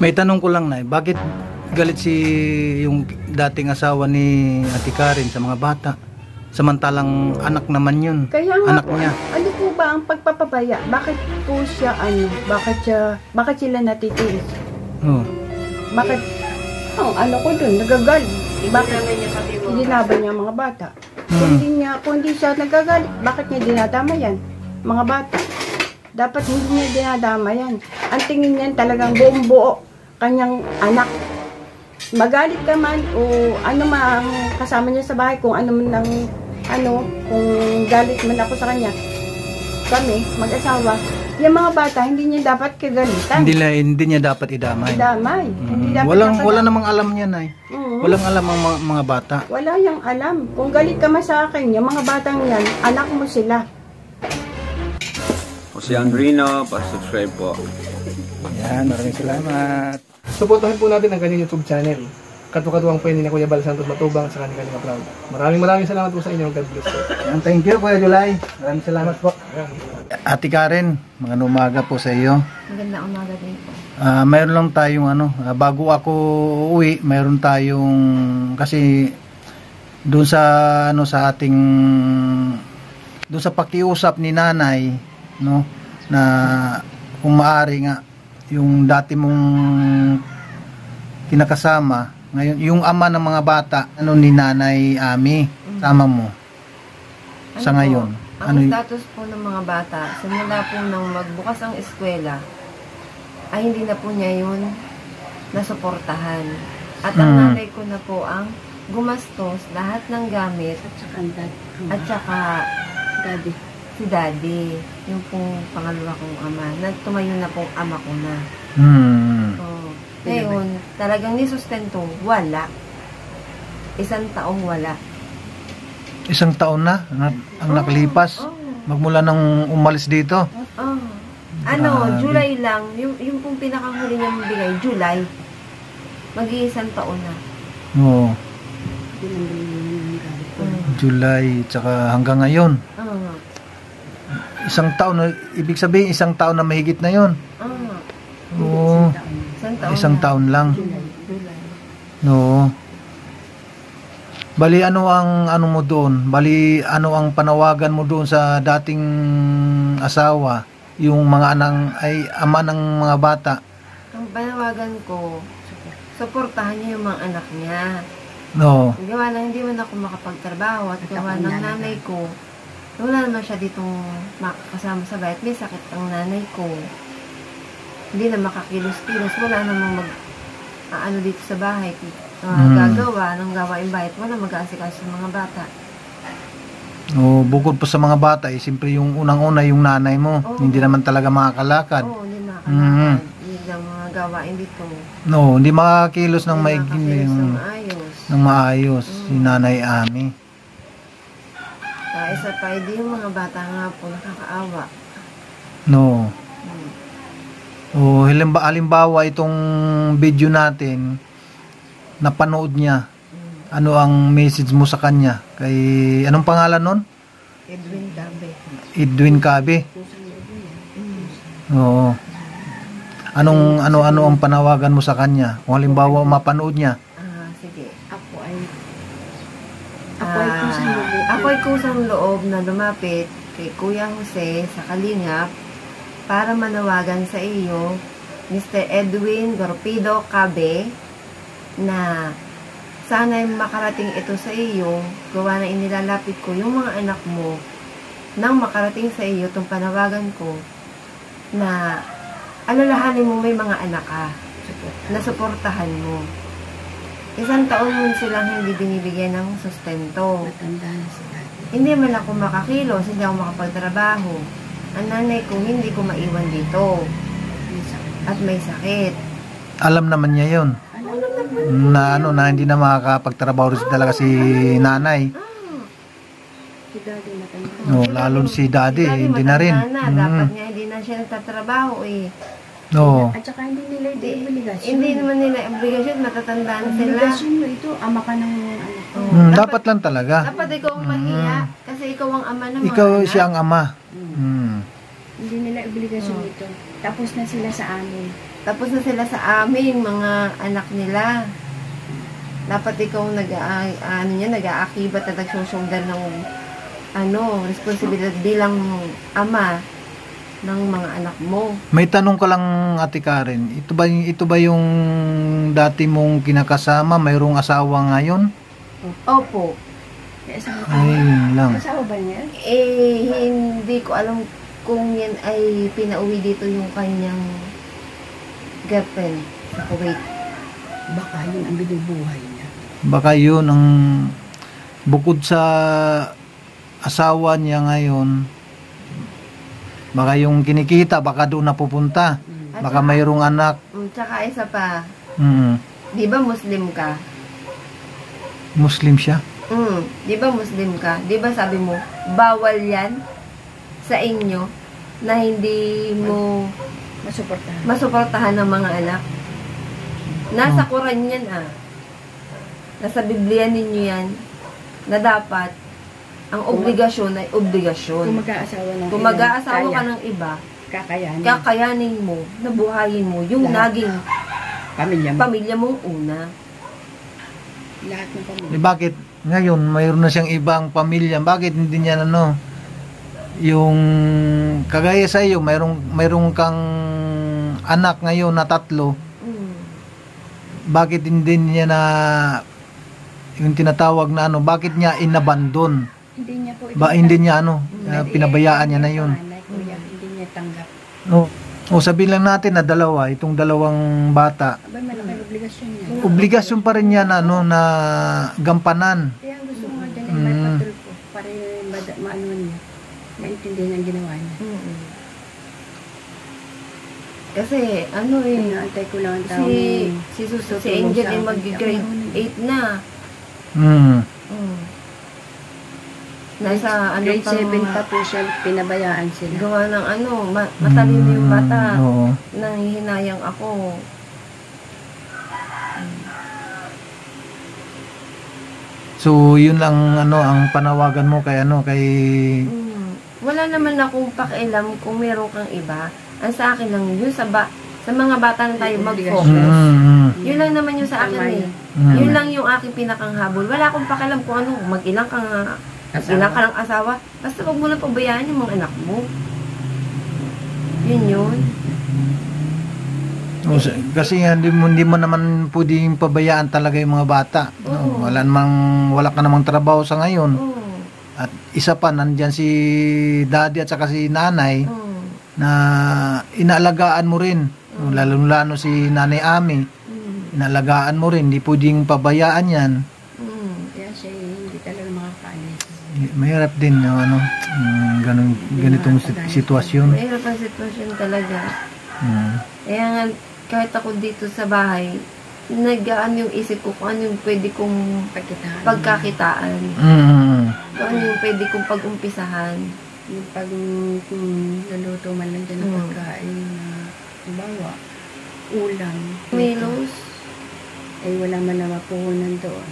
May tanong ko lang, Nay, bakit galit si yung dating asawa ni Ate Karen sa mga bata? Samantalang anak naman yun. Kaya nga Anak po, niya. ano po ba ang pagpapabaya? Bakit po siya, bakit sila natitiis? Oh. Bakit, ano ko dun, nagagalit. Bakit idinaban niya ang mga bata? Kung hindi siya nagagalit, bakit niya dinadama yan? Mga bata. Dapat hindi niya dinadama yan. Ang tingin niyan talagang buong buo kanyang anak. Magalit ka man o ano man ang kasama niya sa bahay, kung ano man ang kung galit man ako sa kanya, kami, mag-asawa, yung mga bata, hindi niya dapat kagalitan. Hindi niya dapat idamay. Idamay. Hindi dapat Wala namang alam niya, Nay. Walang alam ang mga bata. Wala yang alam. Kung galit ka man sa akin, yung mga batang yan, anak mo sila. O si Andrino, pa-subscribe po. Yan, maraming salamat. Suportahan po natin ang kanyang YouTube channel. Katuwang po yun ni Kuya Bal Santos Matubang sa kanyang proud. Maraming salamat po sa inyo. God bless po. Yan, thank you, Kuya July. Maraming salamat po. Ate Karen, magandang umaga po sa iyo. Magandang umaga din po. Mayroon lang tayong bago ako uwi, mayroon tayong kasi doon sa sa ating doon sa pakiusap ni Nanay, no, na kung maaari nga yung dati mong kinakasama, ngayon yung ama ng mga bata, ni Nanay Ami, sama mo sa ngayon. Ang status po ng mga bata, simula po nang magbukas ang eskwela, ay hindi na po niya yun nasuportahan. At ang nanay ko na po ang gumastos lahat ng gamit at saka si daddy, yung pong pangalawa kong ama, na tumayo na pong ama ko na. Ngayon, talagang nisustento, wala. 1 taong wala. 1 taon na ang nakalipas. Magmula nang umalis dito. July lang, yung pong pinakahuli niya mabigay, July. Mag-1 taon na. Oo. July, tsaka hanggang ngayon. 1 taon na, ibig sabihin 1 taon na mahigit na yon. Oo. 1 taon lang. No. Bali, ano ang mo doon? Bali, ano ang panawagan mo doon sa dating asawa? Yung mga ama ng mga bata? Ang panawagan ko, suportahan niya yung mga anak niya. No. Gawa na hindi man ako makapagtrabaho at gawa ng nanay ko, wala naman siya ditong makakasama sa bahay at may sakit ang nanay ko. Hindi na makakilos-kilos, wala namang dito sa bahay. Gagawa ng gawain bahay, wala mag-aasikaso sa mga bata. Bukod pa sa mga bata, siyempre yung unang-una yung nanay mo, hindi naman talaga makakalakad. Hindi makakalakad. Hindi lang mga gawain dito. No, hindi makakilos ng maayos si Nanay Ami. Isa pa, hindi yung mga bata nga po nakakaawa. No. Halimbawa itong video natin, napanood niya, ano ang message mo sa kanya? Anong pangalan nun? Edwin Cabe. Edwin Cabe. Oo. Ano ang panawagan mo sa kanya? Kung halimbawa mapanood niya. Sige. Ako ay kusang loob na lumapit kay Kuya Jose sa Kalingap para manawagan sa iyo, Mr. Edwin Garpido Cabe, na sana'y makarating ito sa iyo, gawa na inilalapit ko yung mga anak mo nang makarating sa iyo itong panawagan ko na alalahanin mo may mga anak ka na suportahan mo. 1 taon mo silang hindi binibigyan ng sustento. Hindi man ako makakilos, hindi ako makapagtrabaho. Ang nanay ko, hindi ko maiwan dito. At may sakit. Alam naman niya yun. Na hindi na makakapagtrabaho rin talaga si nanay. Lalo si daddy, hindi na rin. Dapat niya hindi na siya nagtatrabaho At saka hindi nila obligasyon. Hindi naman nila obligasyon, matatandaan sila. Obligasyon mo ito, ama ka ng anak ko. Dapat lang talaga. Dapat ikaw ang mahiya, kasi ikaw ang ama ng mga Ikaw anak. siya ang ama. Hindi nila obligasyon ito. Tapos na sila sa amin. Tapos na sila sa amin, mga anak nila. Dapat ikaw nag-aakibat at nagsusundan ng responsibilidad bilang ama ng mga anak mo. May tanong ka lang, Ate Karen. Ito ba yung dati mong kinakasama? Mayroong asawa ngayon? Opo. Ay, yun lang. Asawa ba niya? Hindi ko alam kung yan ay pinauwi dito yung kanyang girlfriend sa Kuwait. Baka yun ang binubuhay niya. Baka yun ang bukod sa asawa niya ngayon, baka yung kinikita, baka doon napupunta. Baka mayroong anak. Tsaka isa pa, Mm. di ba Muslim ka? Muslim siya? Di ba Muslim ka? Di ba sabi mo, bawal yan sa inyo na hindi mo masuportahan ng mga anak? Nasa Quran yan Nasa Biblia ninyo yan na dapat ang obligasyon ay obligasyon. Kung mag-aasawa ka ng iba, kakayanin mo na buhayin mo yung naging pamilya mong una. Lahat ng pamilya. Bakit ngayon mayroon na siyang ibang pamilya? Bakit hindi niya yung kagaya sa iyo, mayroong kang anak ngayon na 3? Bakit hindi niya na yung tinatawag na bakit niya inabandon? Hindi niya po Hindi niya pinabayaan niya na yun. Hindi niya tanggap. Sabihin lang natin na itong dalawang bata. Abay, malaking obligasyon niya. Obligasyon pa rin niya na gampanan. Kaya ang gusto ko nga dyan ay may patulpo para maano niya. Maintindihan ang ginawa niya. Kasi Inaantay ko lang ang tao. si Angel ay mag-grade 8 na. Nasa grade 7 pa po siya, pinabayaan sila. gawa ng matalino yung bata. Oo. Nanghihinayang ako. So, yun lang ang panawagan mo kay Wala naman akong pakialam kung meron kang iba. Ang sa akin lang yun sa mga bata na tayo mag-focus. Yun lang naman yung sa akin Yun lang yung aking pinakanghabol. Wala akong pakialam kung mag-ilang ka ng asawa. Basta wag mo lang pabayaan yung mga anak mo. Yun. Kasi hindi mo naman pwedeng pabayaan talaga yung mga bata. Wala ka namang trabaho sa ngayon. At isa pa, nandyan si daddy at saka si nanay na inaalagaan mo rin. Lalo si Nanay Ami. Inaalagaan mo rin. Hindi pwedeng pabayaan yan. Kaya siya hindi talaga makakaalis. Mahirap din ganitong sitwasyon. Mahirap ang sitwasyon talaga. Kaya nga, kahit ako dito sa bahay, naggaan yung isip ko kung ano yung pwede kong pagkakitaan. Kung ano yung pwede kong pag-umpisahan. Yung pag luluto man lang dyan ng pagkain na bawa, ulam. Milos. Ay wala man na mapuhunan doon.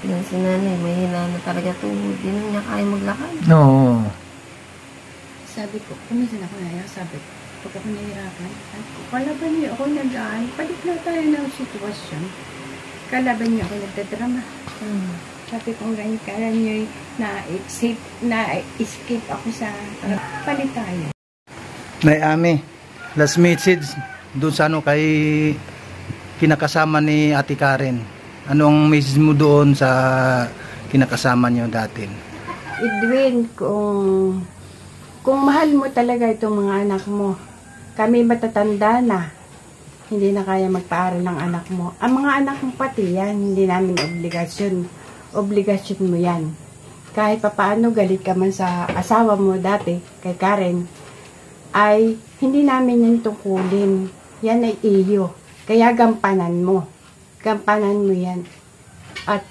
Yan si nanay, may hina na talaga tuhod. Hindi na niya kaya maglakad. Oo. Sabi ko, kuminsan ako sabi ko, pag ako nahihirapan, kalaban niyo ako nag-aan, palit na tayo ng sitwasyon. Kalaban niyo ako nagtadrama. Sabi ko, ganyan kaya niyo na-escape ako sa palit tayo. Nay Ami, last message doon sa kay kinakasama ni Ate Karen. Anong message mo doon sa kinakasama niyo dati? Edwin, kung mahal mo talaga itong mga anak mo, kami matatanda na, hindi na kaya magpaaral ng anak mo. Ang mga anak mo pati yan, hindi namin obligasyon. Obligasyon mo yan. Kahit papaano galit ka man sa asawa mo dati, kay Karen, ay hindi namin yan tungkulin. Yan ay iyo. Kaya gampanan mo. Gampanan mo yan. At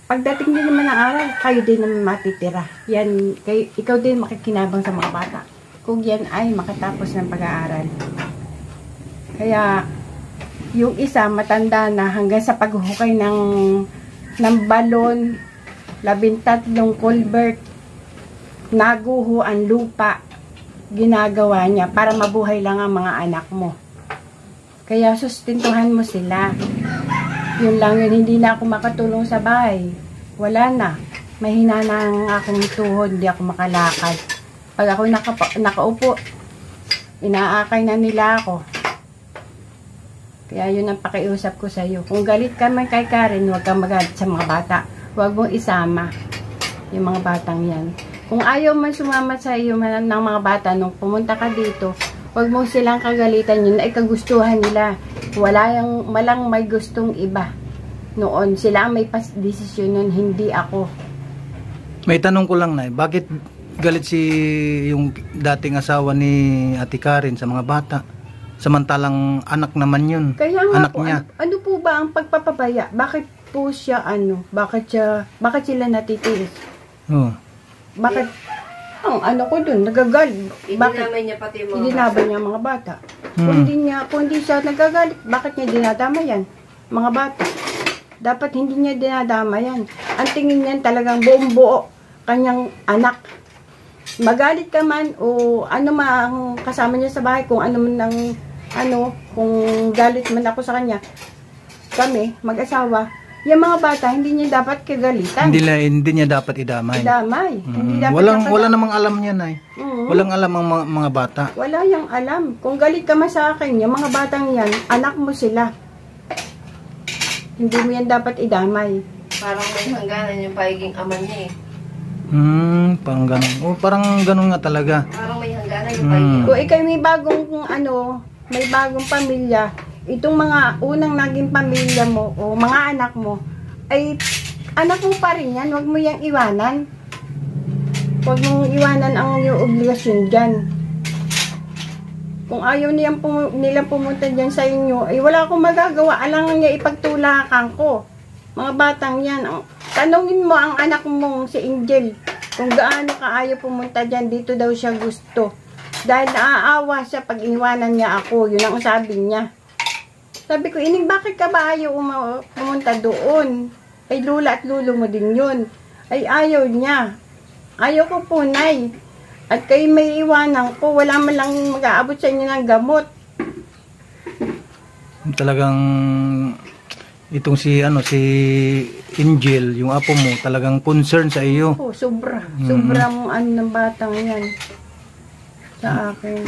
pagdating din naman ng araw, kayo din naman matitira. Yan, ikaw din makikinabang sa mga bata. Kung yan ay makatapos ng pag-aaral. Kaya, yung isa matanda na hanggang sa paghuhukay ng balon, 13 culvert, naguho ang lupa, ginagawa niya para mabuhay lang ang mga anak mo. Kaya sustintuhan mo sila. Yun lang yun, hindi na ako makatulong sa bahay. Wala na. Mahina na ang aking tuhod, hindi ako makalakad. Pag ako nakaupo, inaakay na nila ako. Kaya yun ang pakiusap ko sa iyo. Kung galit ka man kay Karen, huwag kang magalit sa mga bata. Huwag mong isama yung mga batang yan. Kung ayaw man sumama sa iyo ng mga bata nung pumunta ka dito, huwag mong silang kagalitan yun ay kagustuhan nila. Walang may gustong iba. Noon, sila ang may desisyon nun, hindi ako. May tanong ko lang, Nay, bakit galit si yung dating asawa ni Ate Karen sa mga bata? Samantalang anak naman yun. Kaya nga anak po, niya. ano po ba ang pagpapabaya? Bakit po siya bakit sila natitiis? Oh. Bakit? Ang ano ko dun, nagagalit. Bakit? Idinamay niya pati yung mga Idinaban niya mga bata. Kung hindi siya nagagalit, bakit niya dinadama yan? Mga bata. Dapat hindi niya dinadama yan. Ang tingin niyan talagang buong buo kanyang anak. Magalit ka man o ano man ang kasama niya sa bahay, kung ano man ang kung galit man ako sa kanya, kami, mag-asawa, yung mga bata, hindi niya dapat kagalitan. Hindi niya dapat idamay. Hindi dapat Wala namang alam niya, Nay. Walang alam ang mga bata. Wala yang alam. Kung galit ka man sa akin, yung mga batang yan, anak mo sila. Hindi mo yan dapat idamay. Parang may hangganan yung pagiging ama niya eh. Parang ganun. Parang ganun nga talaga. Parang may hangganan yung pagiging Kung ikaw may bagong pamilya, itong mga unang naging pamilya mo o mga anak mo, ay anak mo pa rin yan. Huwag mo yang iwanan. Huwag mong iwanan ang iyong obligasyon dyan. Kung ayaw nilang pumunta dyan sa inyo, ay wala akong magagawa. Alangan niya ipagtulakan ko. Mga batang yan. Tanungin mo ang anak mong si Angel kung gaano ka ayaw pumunta dyan. Dito daw siya gusto. Dahil naaawa siya pag iniwanan niya ako. Yun ang sabi niya. Sabi ko, Ining, bakit ka ba ayaw pumunta doon? Ay, lula at lulo mo din yun. Ay, ayaw niya. Ayaw ko po, Nay. At kayo may iwanan ko. Wala man lang mag-aabot sa inyo ng gamot. Talagang itong si Angel, yung apo mo, talagang concern sa iyo. Oh, sobrang ng batang yan sa akin.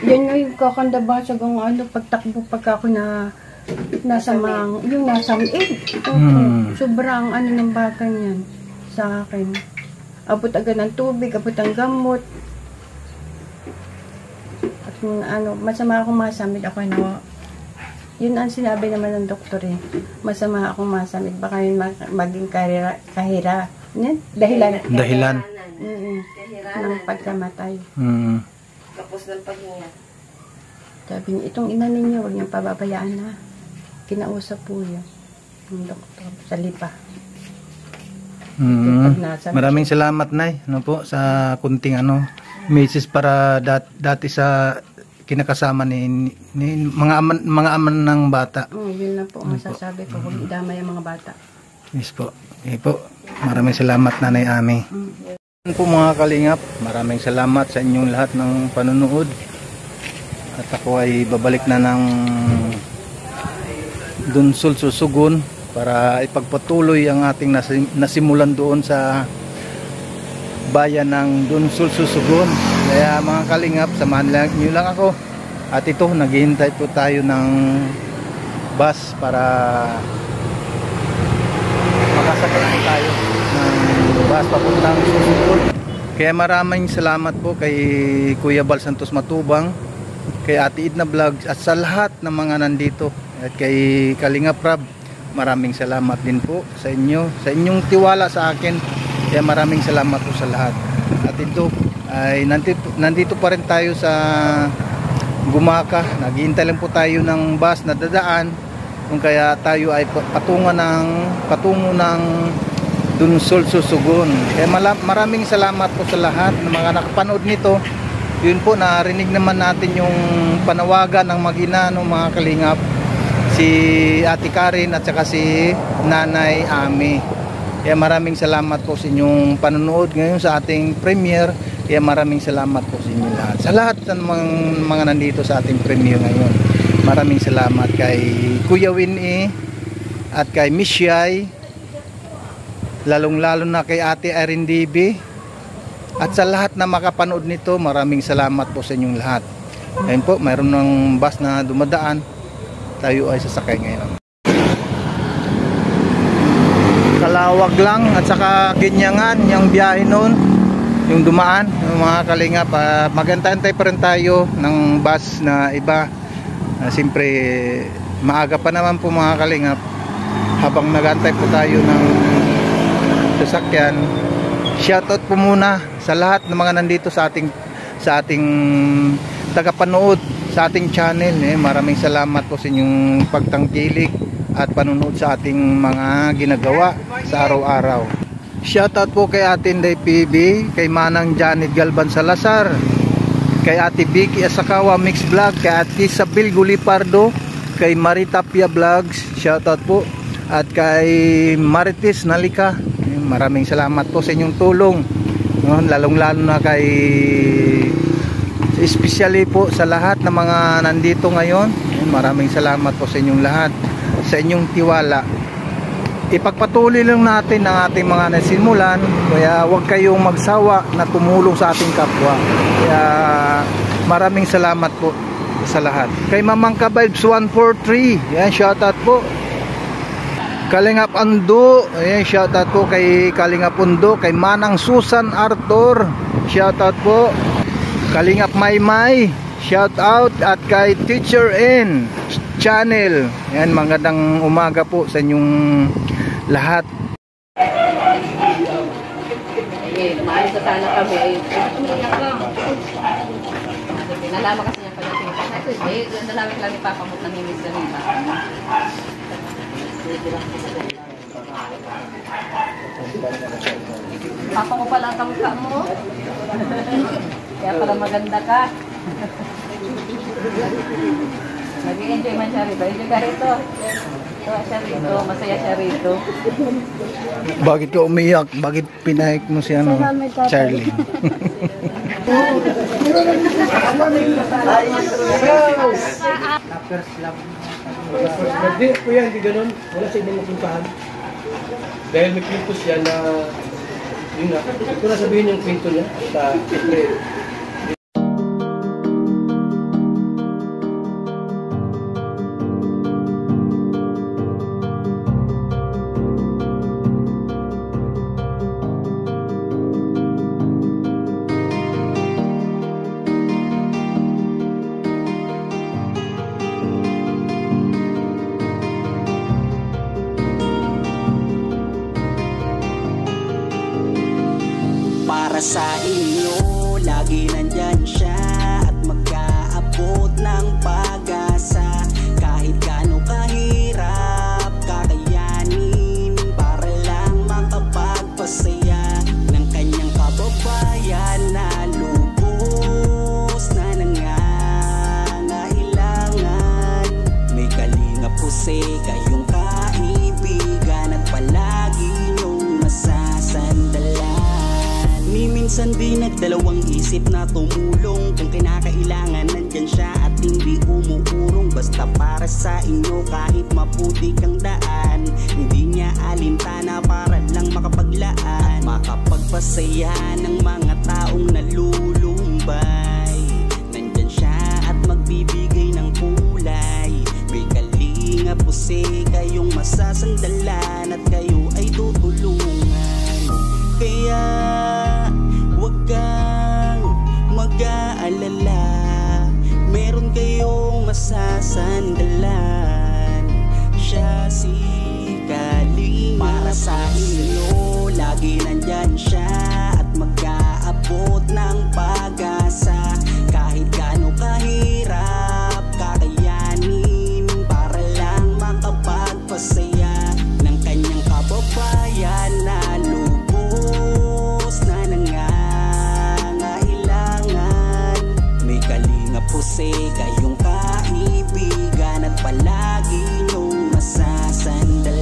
Yan yung kakandabasag ang pagtakbo pagka ako nasa sobrang ng batang yan sa akin. Abot agad ng tubig, abot ang gamot. At masama akong masamid ako yun ang sinabi naman ng doktor eh. Masama akong masamid. Baka yun maging kahira. Dahilan. Ng pagkamatay. Tapos ng paghinga. Sabi niya, itong ina ninyo, huwag niyang pababayaan na. Kinausap po yan. Yung doktor sa Lipa. Maraming salamat, Nay, sa kunting message para dati sa kinakasama ni mga aman ng bata. Yun lang po ang masasabi ko, kung idamay ang mga bata. Yes po. Maraming salamat, Nanay Ami. Yan po mga kalingap, maraming salamat sa inyong lahat ng panonood. At ako ay babalik na ng Dunsol Susugon para ipagpatuloy ang ating nasimulan doon sa bayan ng Dunsol Susugon. Kaya mga kalingap, samahan niyo lang ako. At ito, naghihintay po tayo ng bus para makasakay po tayo ng bus papuntang Susugon. Kaya maraming salamat po kay Kuya Bal Santos Matubang, kay Ate Edna Vlogs at sa lahat ng mga nandito, at kay Kalinga Prab. Maraming salamat din po sa inyo, sa inyong tiwala sa akin. Kaya maraming salamat po sa lahat. At ito ay nandito pa rin tayo sa Gumaka. Naghihintay lang po tayo ng bus na dadaan, kung kaya tayo ay patungo ng Dunsol Susugon. Kaya maraming salamat po sa lahat ng mga nakapanood nito. Yun po, narinig naman natin yung panawagan ng mag-ina ng mga kalingap, si Ate Karen at saka si Nanay Ami. Kaya maraming salamat po sa inyong panonood ngayon sa ating premiere. Kaya maraming salamat po sa inyo lahat. Sa lahat ng mga nandito sa ating premiere ngayon. Maraming salamat kay Kuya Winnie at kay Miss Yai, lalong-lalo na kay Ate Irene DB, at sa lahat na makapanood nito, maraming salamat po sa inyong lahat. Ayun po, mayroon ng bus na dumadaan. Tayo ay sasakay ngayon. Kalawag lang at saka Ginyangan yung biyahe noon, yung dumaan, yung mga kalingap. Magantay pa rin tayo ng bus na iba. Siyempre maaga pa naman po mga kalingap. Habang nagantay po tayo ng sasakyan, shoutout po muna sa lahat ng mga nandito sa ating tagapanood sa ating channel. Maraming salamat po sa inyong pagtangkilik at panunood sa ating mga ginagawa sa araw-araw. Shoutout po kay Ate Inday PB, kay Manang Janet Galban Salazar, kay Ate Vicky Asakawa Mix Vlog, kay Ate Isabel Gulipardo, kay Marita Pia Vlogs, shoutout po, at kay Marites Nalika. Maraming salamat po sa inyong tulong, lalong-lalo na kay, especially po sa lahat ng mga nandito ngayon. Maraming salamat po sa inyong lahat, sa inyong tiwala. Ipagpatuloy lang natin ang ating mga nasimulan, kaya huwag kayong magsawa na tumulong sa ating kapwa. Kaya maraming salamat po sa lahat. Kay Mamang Vibes 143, yan, shoutout po. Kalingap Ando, ayan, shoutout po kay Kalingap Undo, kay Manang Susan Arthur, shoutout po. Kalingap Maymay, shoutout, at kay Teacher N Channel. Yan, magandang umaga po sa inyong lahat. Maalis na sana kami. Nalaman kasi niya pala. Nalaman lang ipapamot ng himis na nila. Papa ko pala ang kamukha mo. Kaya pala maganda ka. Nag-enjoy man siya rito. Enjoy ka rito. Siya rito. Masaya siya rito. Bakit ka umiyak? Bakit pinahik mo si ano? Charlie. Hindi, kuya, hindi ganun. Wala sa ibang mapuntahan. Dahil may kwento siya na, yun nga, ito na sabihin yung kwento niya sa April. Para sa inyo, lagi nandyan siya at mag-aabot ng pag-asa. Kahit gaano kahirap, kakayanin para lang makapagpasaya ng kanyang kababayan na lubos na nangangailangan. May Kalingap Jose, kayong kaibigan at palagi niyong masasandalan. Minsan di nagdalawang isip na tumulong. Kung kinakailangan nandyan siya at hindi umuurong. Basta para sa inyo kahit maputi kang daan. Hindi niya alintana para lang makapaglaan, makapagpasaya ng mga taong nalulumbay. Nandyan siya at magbibigay ng kulay. May Kalingap Jose, kayong masasandalan at kayo ay tutulungan. Kaya huwag kang mag-aalala, meron kayong masasandalan. Siya si Kalingap. Para sa inyo, lagi nandyan siya at mag-aabot ng pag-asa. Kahit gaano kahirap, kakayanin para lang makapagpasaya ng kanyang kababayan na lubos na nangangailangan. May Kalingap Jose, kayong kaibigan at palagi niyong masasandalan.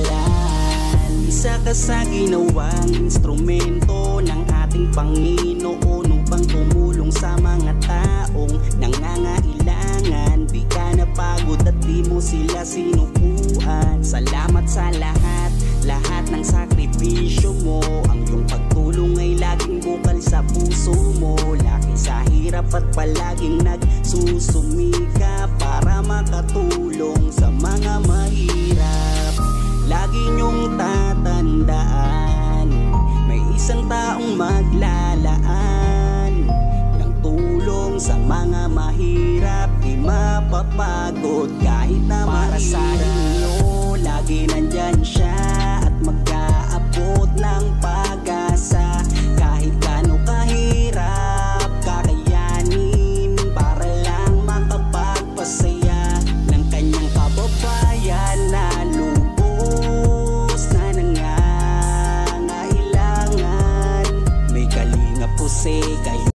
Isa ka sa ginawang instrumento ng ating ating Panginoon upang tumulong sa mga taong nangangailangan. Di ka napagod at di mo sila sinukuan. Salamat sa lahat ng sakripisyo mo. Ang iyong pagtulong ay laging bukal sa puso mo. Laki sa hirap at palaging nagsusumika para makatulong sa mga mahirap. Lagi niyong tatandaan, may isang taong maglalaan ng tulong sa mga mahirap. Di mapapagod kahit na para sa inyo. Lagi nandyan siya at mag-aabot ng